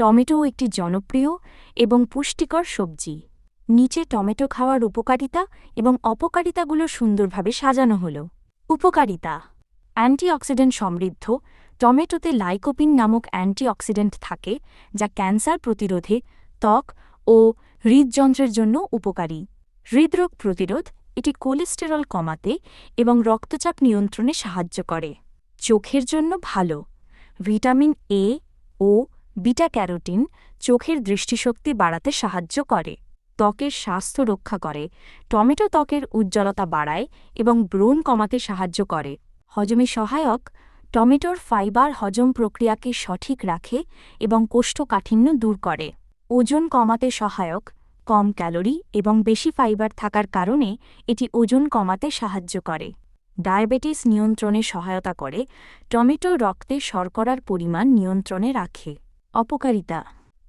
Tomato একটি জনপ্রিয় এবং পুষ্টিকর সবজি। নিচে টমেটো খাওয়ার উপকারিতা এবং অপকারিতাগুলো সুন্দরভাবে সাজানো হল। উপকারিতা: অ্যান্টিঅক্সিডেন্ট সমৃদ্ধ। টমেটোতে লাইকোপিন নামক অ্যান্টিঅক্সিডেন্ট থাকে, যা ক্যান্সার প্রতিরোধে, ত্বক ও হৃদযন্ত্রের জন্য উপকারী। হৃদরোগ প্রতিরোধ: এটি কোলেস্টেরল কমাতে এবং রক্তচাপ নিয়ন্ত্রণে সাহায্য করে। চোখের জন্য ভালো। ভিটামিন এ ও বিটা ক্যারোটিন চোখের দৃষ্টিশক্তি বাড়াতে সাহায্য করে। ত্বকের স্বাস্থ্য রক্ষা করে। টমেটো ত্বকের উজ্জ্বলতা বাড়ায় এবং ব্রণ কমাতে সাহায্য করে। হজমে সহায়ক: টমেটোর ফাইবার হজম প্রক্রিয়াকে সঠিক রাখে এবং কোষ্ঠকাঠিন্য দূর করে। ওজন কমাতে সহায়ক: কম ক্যালোরি এবং বেশি ফাইবার থাকার কারণে এটি ওজন কমাতে সাহায্য করে। ডায়াবেটিস নিয়ন্ত্রণে সহায়তা করে। টমেটো রক্তে শর্করার পরিমাণ নিয়ন্ত্রণে রাখে। অপকারিতা: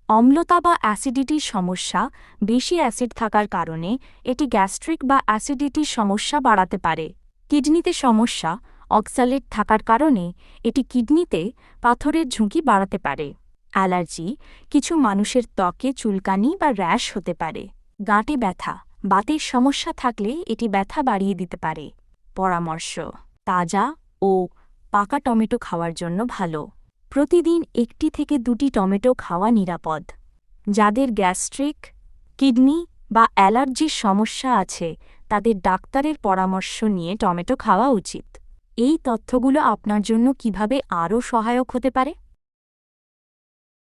অম্লতা বা অ্যাসিডিটির সমস্যা। বেশি অ্যাসিড থাকার কারণে এটি গ্যাস্ট্রিক বা অ্যাসিডিটির সমস্যা বাড়াতে পারে। কিডনিতে সমস্যা। অক্সালেট থাকার কারণে এটি কিডনিতে পাথরের ঝুঁকি বাড়াতে পারে। অ্যালার্জি: কিছু মানুষের ত্বকে চুলকানি বা র্যাশ হতে পারে। গাঁটে ব্যথা। বাতের সমস্যা থাকলে এটি ব্যথা বাড়িয়ে দিতে পারে। পরামর্শ: তাজা ও পাকা টমেটো খাওয়ার জন্য ভালো। প্রতিদিন 1 থেকে 2টি টমেটো খাওয়া নিরাপদ। যাদের গ্যাস্ট্রিক, কিডনি বা অ্যালার্জির সমস্যা আছে তাদের ডাক্তারের পরামর্শ নিয়ে টমেটো খাওয়া উচিত। এই তথ্যগুলো আপনার জন্য কিভাবে আরও সহায়ক হতে পারে?